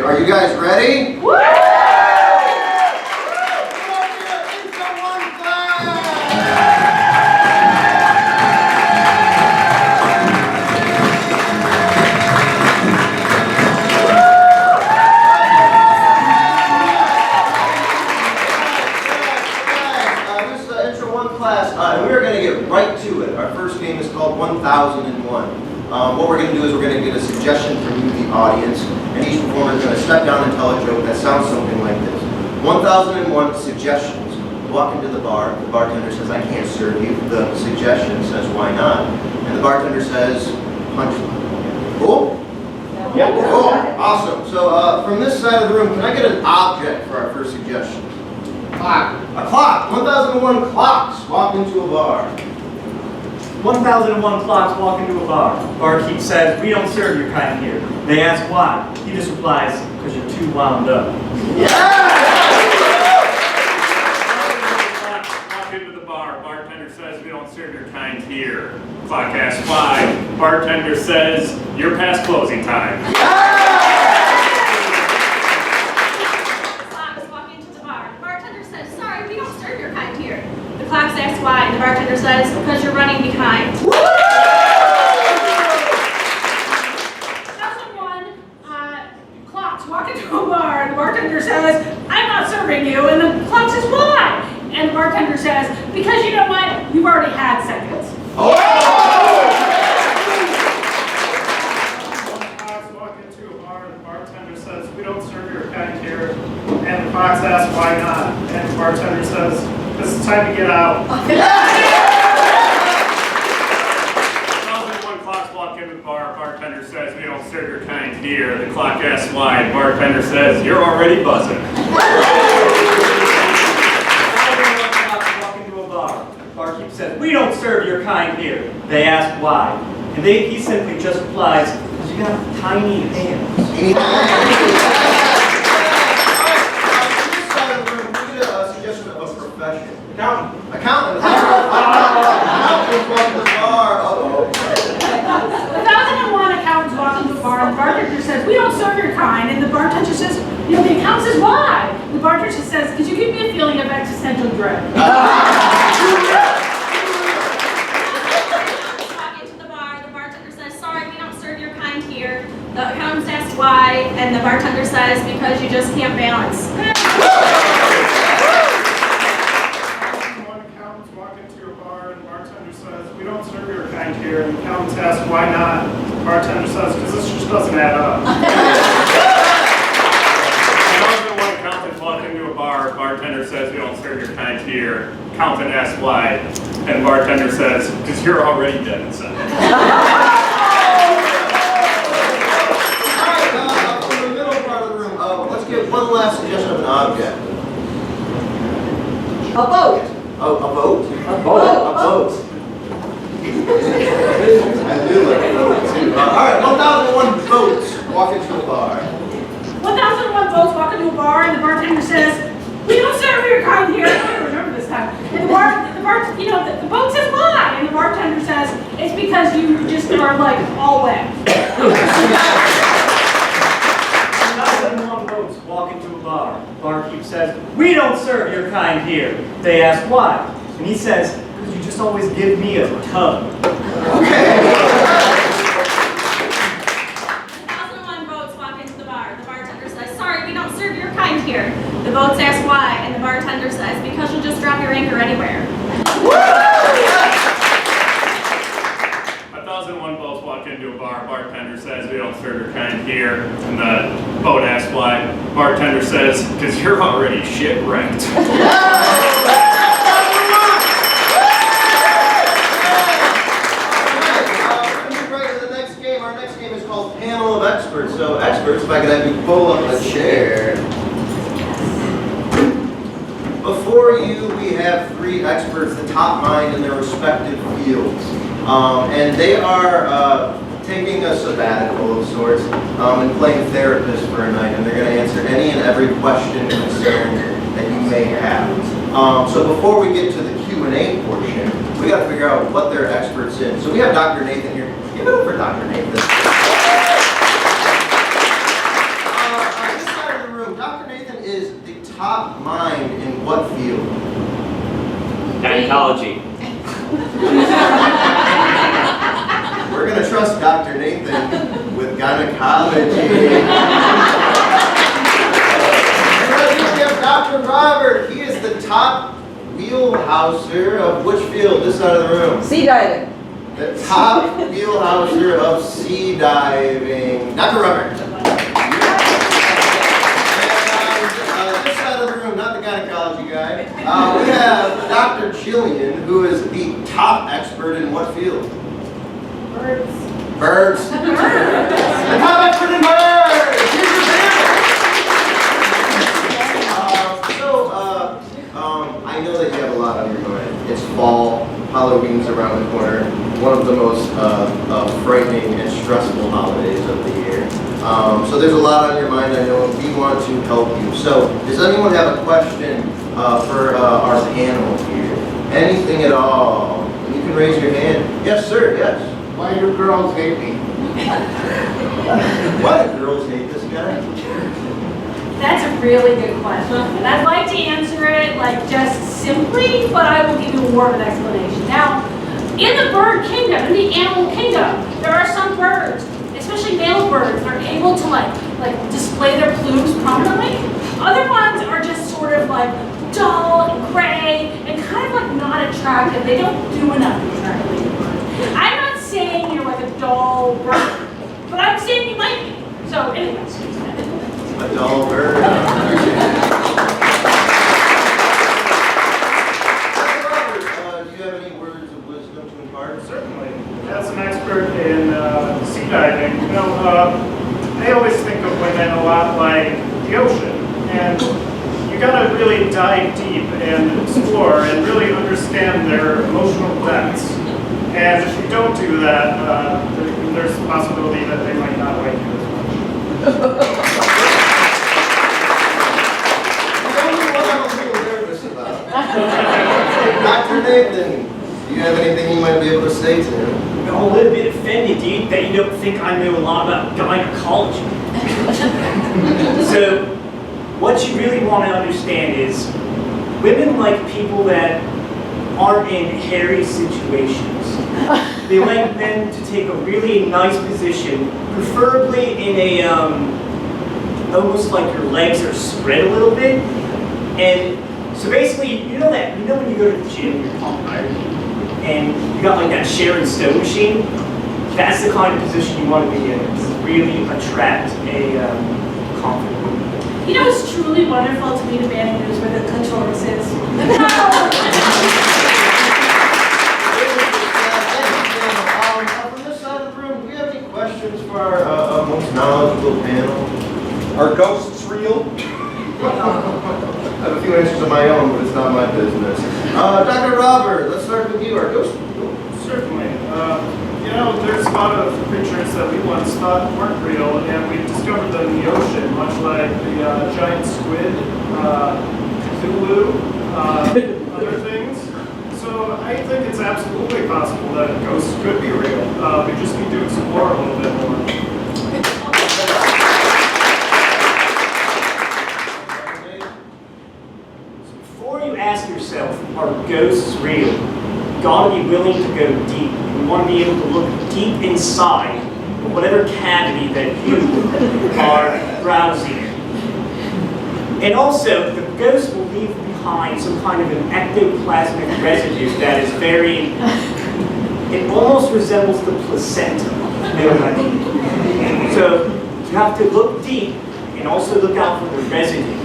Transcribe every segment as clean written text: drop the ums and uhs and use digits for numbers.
great. Are you guys ready? Woo! And we're going to get right to it. Our first game is called 1001. What we're going to do is we're going to get a suggestion from you, the audience, and each performer is going to step down and tell a joke that sounds something like this. 1001 suggestions. You walk into the bar, the bartender says, I can't serve you. The suggestion says, why not? And the bartender says, punchline. Cool? Yeah. Cool. Awesome. So from this side of the room, can I get an object for our first suggestion? Clock. A clock. 1001 clocks walk into a bar. 1001 clocks walk into a bar. Barkeep says, we don't serve your kind here. They ask why. He just replies, because you're too wound up. Yeah! Walk into the bar. Bartender says, we don't serve your kind here. Clock asks why. Bartender says, you're past closing time. Clocks ask why, and the bartender says, because you're running behind. 1001 clocks walk into a bar, and the bartender says, I'm not serving you, and the clock says, why? And the bartender says, because you know what? You've already had seconds. Clocks walk into a bar, and the bartender says, we don't serve your kind here. And the clocks ask why not, and the bartender says, this is time to get out. 1001 clocks walk into the bar. Bartender says, we don't serve your kind here. The clock asks why. Bartender says, you're already buzzing. 1001 clocks walk into a bar. Barkeep says, we don't serve your kind here. They ask why. And he simply just replies, because you got tiny hands. Accountant. Accountant. Accountants walk into the bar. 1001 accountants walk into the bar, and the bartender says, we don't serve your kind, and the bartender says, the accountant says, why? The bartender says, because you give me a feeling of existential dread. Walk into the bar, the bartender says, sorry, we don't serve your kind here. The accountants ask why, and the bartender says, because you just can't balance. We don't serve your kind here, and the accountants ask why not. The bartender says, because this just doesn't add up. 1001 accountants walk into a bar, bartender says, we don't serve your kind here. Accountant asks why, and the bartender says, because you're already dead inside. Alright, from the middle part of the room, let's get one last suggestion of an object. A boat. Oh, a boat? A boat. A boat. I do like boats too. Alright, 1001 boats walk into a bar. 1001 boats walk into a bar, and the bartender says, we don't serve your kind here. I don't remember this time. And the boat says why? And the bartender says, it's because you just are like all wet. 1001 boats walk into a bar. Barkeep says, we don't serve your kind here. They ask why. And he says, because you just always give me a tug. 1001 boats walk into the bar. The bartender says, sorry, we don't serve your kind here. The boats ask why, and the bartender says, because you'll just drop your anchor anywhere. 1001 boats walk into a bar, bartender says, we don't serve your kind here. And the boat asks why. Bartender says, because you're already shipwrecked. Our next game is called Panel of Experts. So experts, if I could have you pull up a chair. Before you, we have three experts, the top mind in their respective fields. And they are taking a sabbatical of sorts and playing therapist for a night. And they're going to answer any and every question and concern that you may have. So before we get to the Q&A portion, we got to figure out what they're experts in. So we have Dr. Nathan here. Give it up for Dr. Nathan. top mind in what field? Gynecology. We're going to trust Dr. Nathan with gynecology. And we have Dr. Robert. He is the top wheelhouser of which field? This side of the room. Sea diving. The top wheelhouser of sea diving. Dr. Robert. And this side of the room, not the gynecology guy. We have Dr. Jillian, who is the top expert in what field? Birds. Birds. The top expert in birds. Here's your I know that you have a lot on your mind. It's fall. Halloween's around the corner. One of the most frightening and stressful holidays of the year. So there's a lot on your mind, I know, and we want to help you. So does anyone have a question for our panel here? Anything at all? You can raise your hand. Yes, sir, yes. Why do girls hate me? Why do girls hate this guy? That's a really good question. And I'd like to answer it like just simply, but I will give you more of an explanation. Now, in the bird kingdom, in the animal kingdom, there are some birds, especially male birds, that are able to like display their plumes prominently. Other ones are just sort of like dull and gray and kind of like not attractive. They don't do enough to attract lady birds. I'm not saying you're like a dull bird, but I'm saying you might be. So anyways. A dull bird. Do you have any words of wisdom to impart? Certainly. As an expert in sea diving, I always think of women a lot like the ocean. And you gotta really dive deep and explore and really understand their emotional depths. And if you don't do that, there's a possibility that they might not like you as much. Dr. Nathan, do you have anything you might be able to say to him? I'm a little bit offended, dude, that you don't think I know a lot about gynecology. So, what you really want to understand is, women like people that aren't in hairy situations. They like men to take a really nice position, preferably in a, almost like your legs are spread a little bit. And so basically, you know when you go to the gym, you're pumping iron, and you got like that Sharon Stone machine? That's the kind of position you want to be in to really attract a confident woman. You know, it's truly wonderful to meet a man who knows where the clitoris is. From this side of the room, do we have any questions for our most knowledgeable panel? Are ghosts real? I have a few answers of my own, but it's not my business. Dr. Robert, let's start with you. Are ghosts real? Certainly. There's a lot of creatures that we once thought weren't real, and we discovered them in the ocean, much like the giant squid, Cthulhu, other things. So I think it's absolutely possible that ghosts could be real. We just need to explore a little bit more. Before you ask yourself, are ghosts real? You gotta be willing to go deep. You want to be able to look deep inside of whatever cavity that you are browsing in. And also, the ghost will leave behind some kind of an ectoplasmic residue that is very, it almost resembles the placenta. You know what I mean? So, you have to look deep and also look out for the residue.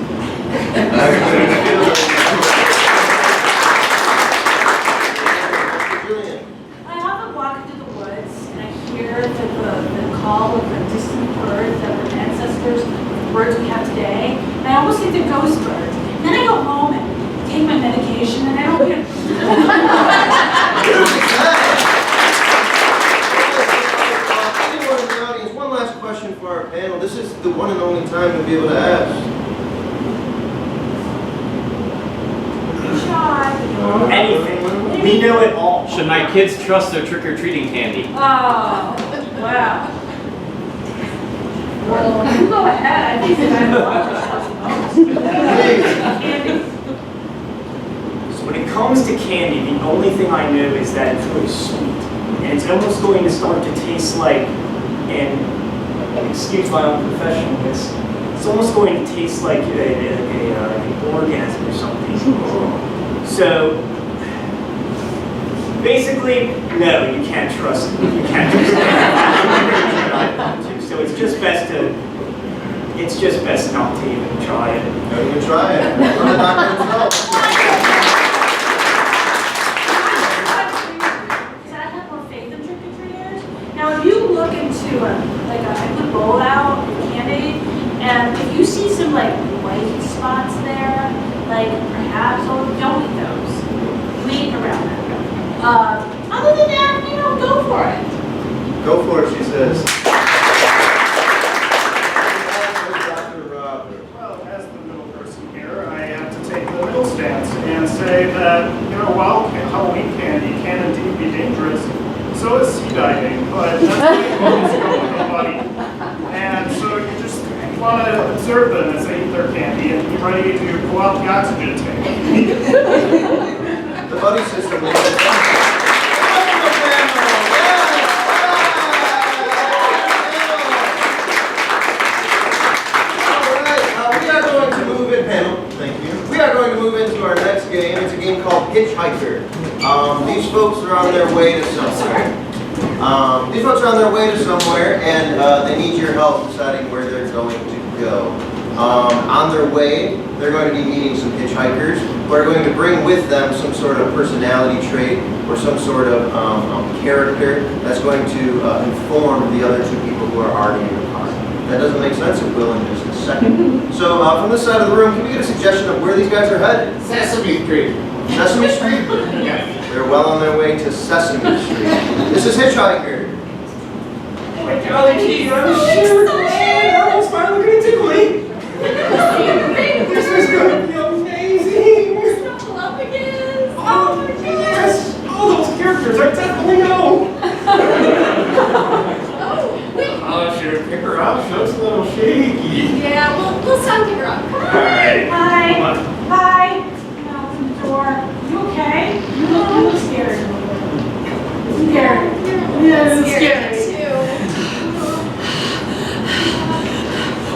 I often walk into the woods and I hear the call of the distant birds that were ancestors of the birds we have today. And I almost think they're ghost birds. And then I go home and take my medication and I don't get Anyone in the audience, one last question for our panel. This is the one and only time to be able to ask. Anything. We know it all. Should my kids trust their trick-or-treating candy? Oh, wow. Well, you go ahead. I think that I love the candy. The only thing I know is that it's really sweet. And it's almost going to start to taste like, and excuse my unprofessionalness, it's almost going to taste like an orgasm or something. So, basically, no, you can't trust it. You can't trust it. So it's just best not to even try it. Don't even try it. Run the doctor himself. Because I have more faith in trick-or-treaters. Now, if you look into I put bowl out in candy, and if you see some white spots there, perhaps, don't eat those. Wait around that. Other than that, go for it. Go for it, she says. Well, as the middle person here, I have to take the middle stance and say that, while Halloween candy can indeed be dangerous, so is sea diving, but that's why you always go with nobody. And so you just want to observe them as they eat their candy and be ready to pull out the oxygen tank. The buddy system. We are going to move into our next game. It's a game called Hitchhiker. These folks are on their way to somewhere. And they need your help deciding where they're going to go. On their way, they're going to be meeting some hitchhikers who are going to bring with them some sort of personality trait or some sort of character that's going to inform the other two people who are already in the car. That doesn't make sense, it will in just a second. So from this side of the room, can we get a suggestion of where these guys are headed? Sesame Street. Sesame Street? Yes. They're well on their way to Sesame Street. This is Hitchhiker. Oh my golly gee, I'm sure glad. Almost finally gonna tickle me. This is gonna be amazing. Oh, yes. All those characters I definitely know. Oh, should I pick her up? She looks a little shaky. Yeah, we'll sound her up. Alright. Hi. Come on. Hi. Open the door. You okay? You look scared. Scared. Yeah, it's scary. too.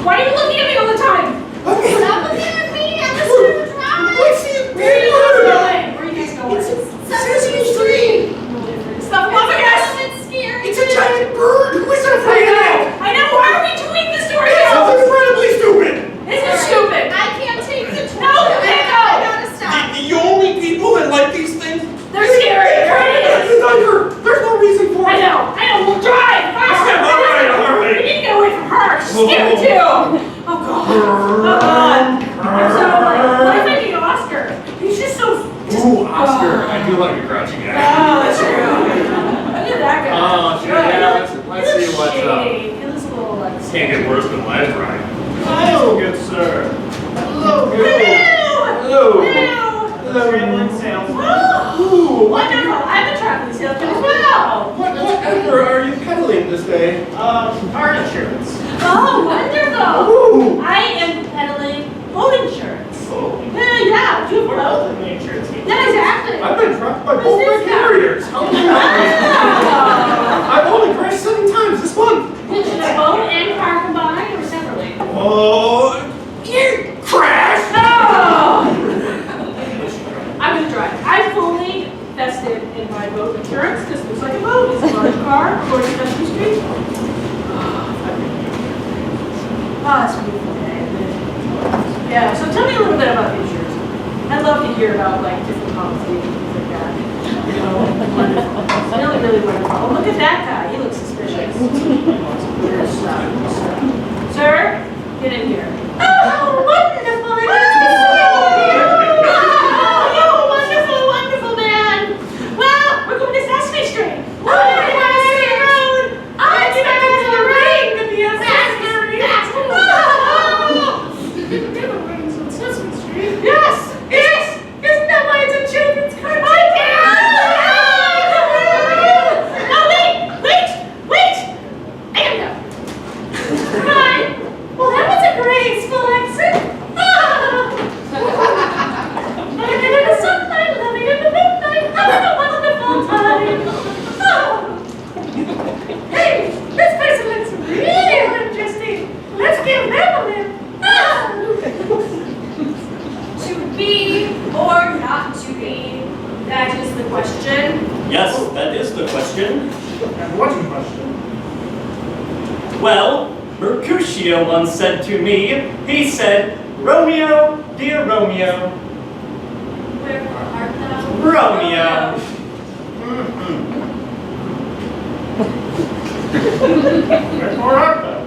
Why are you looking at me all the time? Stop looking at me. I'm just trying to drive. Where are you guys going? Where are you guys going? Sesame Street. Stop laughing at us. It's scary. It's a giant bird. Who is afraid of that? I know. Why are we doing this to It's ourselves? incredibly stupid. This is stupid. I can't take the torch. No, you can't go. I gotta stop. The only people that like these things. They're scary. It's a tiger. There's no reason for I it. know. We'll drive. Faster. All right. We need to get away from her. She's scary too. Oh God. I'm so what if I need Oscar? He's just so. Ooh, Oscar. I do like a grouchy guy. Oh, that's true. Look at that guy. Oh, sure. Yeah, let's see what's up. He looks a little like. Can't get worse than last ride. Hello, good sir. Hello. Hello. Traveling salesman. Oh, wonderful. I'm a traveling salesman as well. Whatever are you peddling this day? Car insurance. Oh, wonderful. Ooh. I am peddling boat insurance. Oh. Yeah, do you We're have both boat? in the insurance game. Yeah, exactly. I've been trucked by Who's both this my guy? carriers. How can you Oh. I've only crashed 7 times this month. Did the boat and car combined or separately? Oh, you crashed. No! I'm gonna drive. I'm fully vested in my boat insurance because it looks like a boat. It's a large car going to Sesame Street. Oh, it's a beautiful day. Yeah, so tell me a little bit about the insurance. I'd love to hear about different policies and things like that. Wonderful. Really, really wonderful. Oh, look at that guy. He looks suspicious. Yes, sir, get in here. Oh, how wonderful it is! Oh, you wonderful, wonderful man! Well, we're going to Sesame Street. Oh, I want to see the road. I'm expecting for the rain to be a Sesame. Sesame Street? Yes! Isn't that why it's a children's cartoon? I can't! Oh, wait! I gotta go. Hi. Well, that was a great To be or not to be, that is the question. Yes, that is the question. And what's the question? Well, Mercutio once said to me, he said, Romeo, dear Romeo. Wherefore art thou? Romeo. Wherefore art thou?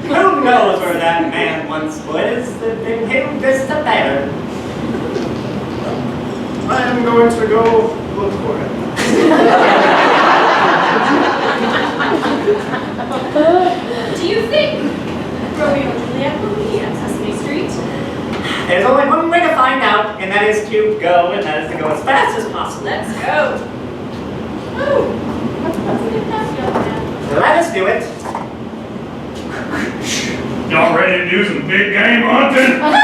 Who knows where that man once was? The him this the better. I am going to go look for him. Do you think Romeo and Juliet will be at Sesame Street? There's only one way to find out, and that is to go, and that is to go as fast as possible. Let's go. Oh, let's get that young man. Let us do it. Y'all ready to do some big game hunting? Hell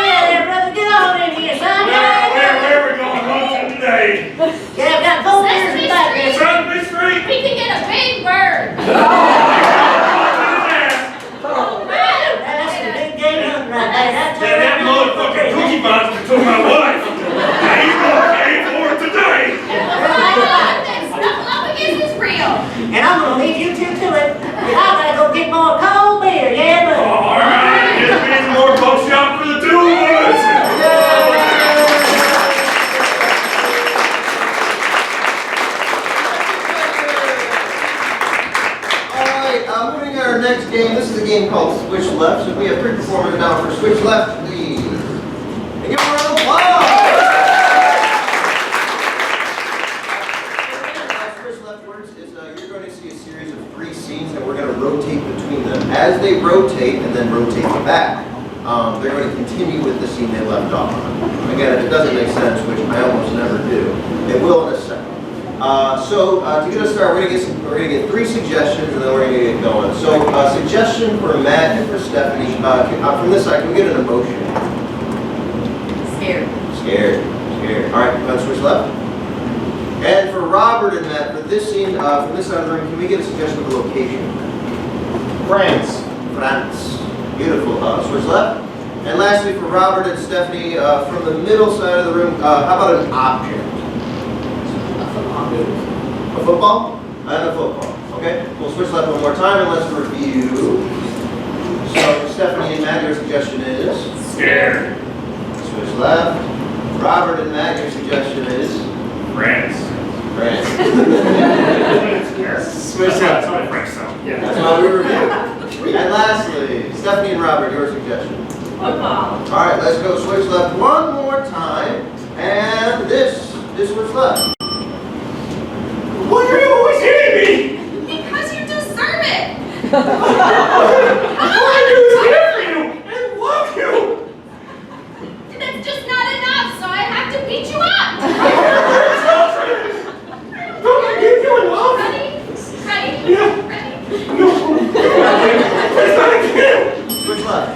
yeah, brother, get on in here, son. Where are we going hunting today? Yeah, I've got 4 years Sesame in back there. Street. Sesame Street? We can get a big bird. Oh, man. That's the big game hunting right there. That's That motherfucking cookie monster took my wife. Now he's gonna pay for it today. Snuffle up against this real. And I'm gonna leave you two to it. I gotta go get more cold beer, yeah, but. All right, get me some more buckshot for the two of us. Alright, moving on our next game. This is a game called Switch Left. So we have 3 performers now for Switch Left, please. And give them a round of applause! How Switch Left works is you're going to see a series of 3 scenes and we're going to rotate between them. As they rotate and then rotate back, they're going to continue with the scene they left off on. Again, if it doesn't make sense, which I almost never do, it will in a second. So to get us started, we're gonna get 3 suggestions and then we're gonna get going. So suggestion for Matt and for Stephanie. From this side, can we get an emotion? Scared. Scared. Scared. All right, let's switch left. And for Robert and Matt, for this scene, from this side of the room, can we get a suggestion of a location? France. France. Beautiful. Switch left. And lastly, for Robert and Stephanie, from the middle side of the room, how about an object? A football? And a football. Okay, we'll switch left one more time and let's review. So, Stephanie and Matt, your suggestion is? Scared. Switch left. Robert and Matt, your suggestion is? France. France. Switch left. That's my French sound. Yeah. That's why we review. And lastly, Stephanie and Robert, your suggestion? Football. All right, let's go switch left one more time. And this switch left. Why are you always hitting me? Because you deserve it. All I do is care for you and love you. That's just not enough, so I have to beat you up. Don't I give you enough? Ready? Ready? Yeah. Ready? No. Please not again. Switch left.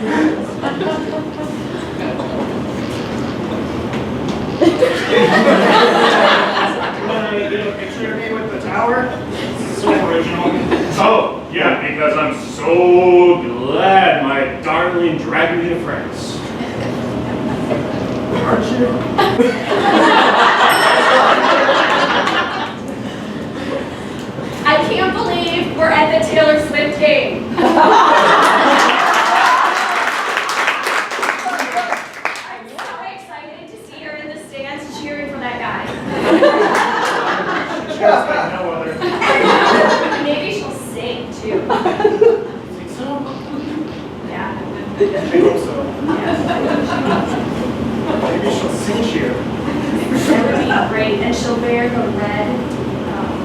Want to get a picture of me with the tower? So original. Oh, yeah, because I'm so glad my darling dragged me to France. Aren't you? I can't believe we're at the Taylor Swift game. I'm so excited to see her in the stands cheering for that guy. Just like no other. Maybe she'll sing too. Think so? Yeah. I hope so. Yeah. Maybe she'll sing cheer. That would be great. And she'll wear the red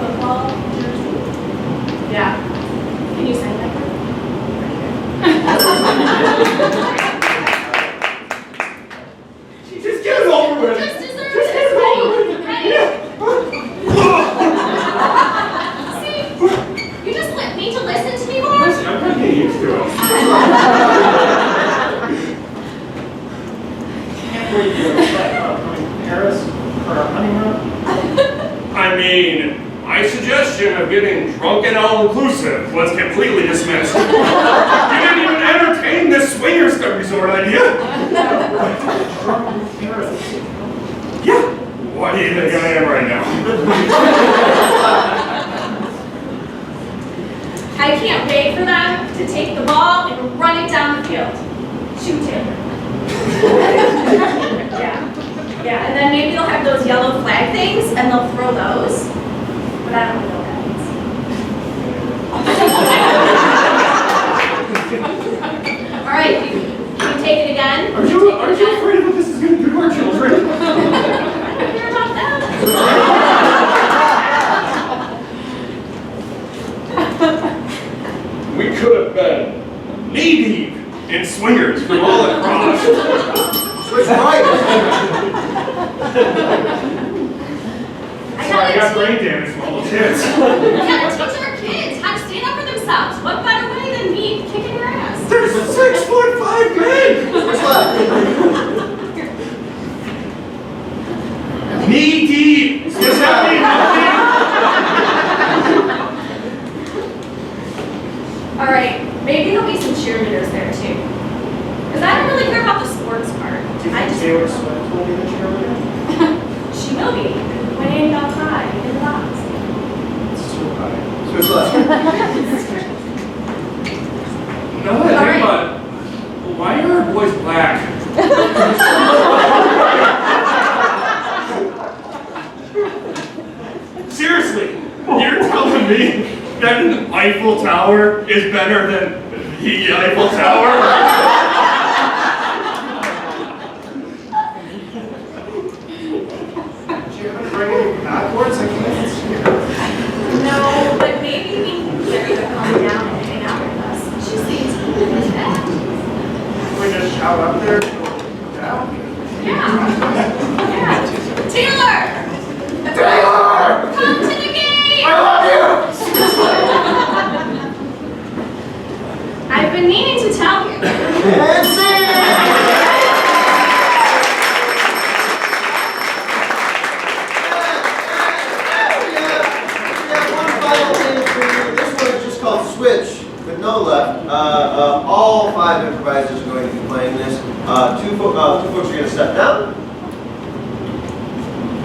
football jersey. Yeah. Can you sign that? Just get it over with. Just deserves Just it. get it over with. Right? Yeah. See, you just need to listen to me more. Listen, I'm not getting used to it. Can't believe you're going to Paris for our honeymoon. I mean, my suggestion of getting drunk and all-inclusive was completely dismissed. You field. Shoot Taylor. Yeah, And then maybe they'll have those yellow flag things and they'll throw those. But I don't really know what that means. All right, can you take it again? Are you afraid that this is going to do to our children? I don't care about that. We could have been knee-deep in swingers from all across. Switch right. I got brain damage from all the kids. We gotta teach our kids how to stand up for themselves. What better way than me kicking your ass? There's 6'5" men! Switch left. Knee-deep! Is that All right, maybe there'll be some cheerleaders there too. Because I don't really care about the sports part. Do you I think just Taylor Swift will be the cheerleader? She will be. When ain't got high in the box. It's too high. Switch left. No, I think about why are our boys black? Seriously, you're telling me that an Eiffel Tower is better than the Eiffel Tower? Do you have a brain backwards? I can't see her. No, but maybe we can get her to come down and hang out with us. She seems really bad. We just shout up there, down. Yeah. Taylor! Taylor! Come to the game! I love you! I've been meaning to tell you. And sing! Switch with no left. All 5 improvisers are going to be playing this. Two folks are going to step down.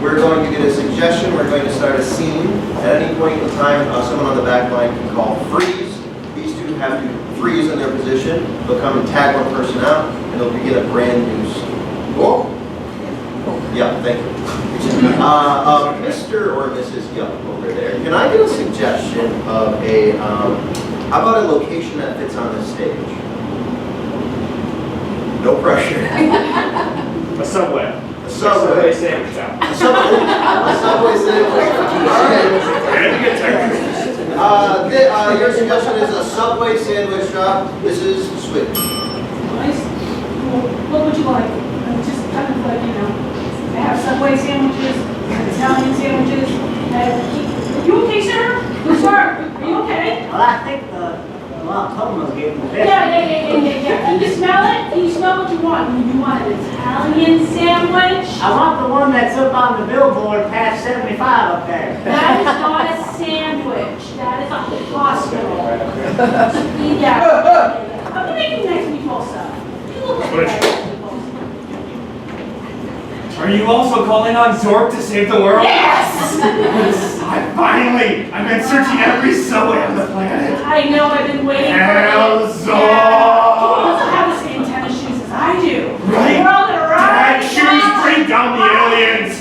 We're going to get a suggestion. We're going to start a scene. At any point in time, someone on the back line can call freeze. These 2 have to freeze in their position. They'll come and tag one person out, and they'll begin a brand new scene. Cool? Yeah, thank you. Mr. or Mrs. Young over there, can I get a suggestion of a, how about a location that fits on this stage? No pressure. A subway. A subway. sandwich out. A subway sandwich. All right. And to get technical. Your suggestion is a subway sandwich shop. This is Switch. Nice. What would you like? Just kind of like, I have Subway sandwiches, Italian sandwiches. Are you okay, sir? Sir, are you okay? Well, I think the Tomo's gave the best. Yeah. Can you smell it? Can you smell what you want? You want an Italian sandwich? I want the one that's up on the billboard past 75 up there. That is not a sandwich. That is a hospital. Yeah. I'm making nice meatball stuff. You look like Switch. that meatball. Are you also calling on Zork to save the world? Yes! I've been searching every subway on the planet. I know, I've been waiting for Hell, it. Zork! You also have the same tennis shoes as I do. Right. We're all gonna ride. Bad shoes bring down the aliens.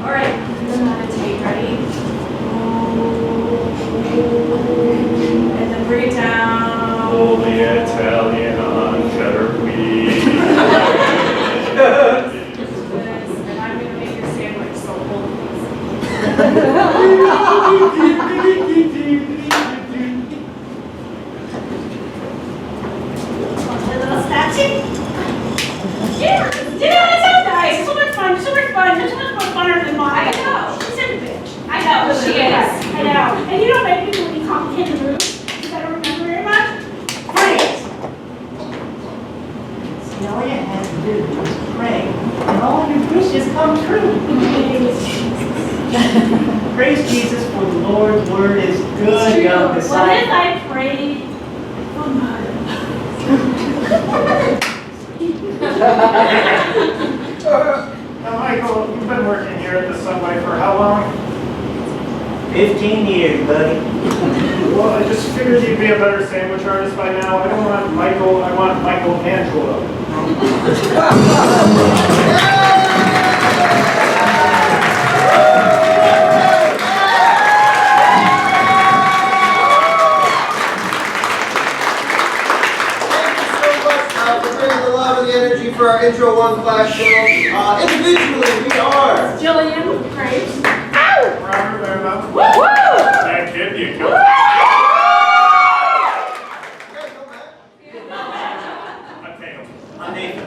All right, meditate, ready? And then bring it down. Holy Italian on cheddar wheat. And I'm gonna make your sandwich, so hold a little statue. Yeah, it's so nice. It's so much fun. It's so much fun. It's so much more funner than mine. I know. She's a bitch. I know, she is. I know. And you don't make me do any complicated moves because I don't remember very much. Freeze! See, all you have to do is pray, and all your wishes come true. Praise Jesus, for the Lord's word is good, young What if disciple. I prayed for mine? Now, Michael, you've been working here at the subway for how long? 15 years, buddy. Well, just figured you'd be a better sandwich artist by now. I don't want Michael, I want Michelangelo. For our Intro 1 class show. Individually, we are Jillian Graves. Robert Lerma. Woo! That kid, you killed I'm Nathan.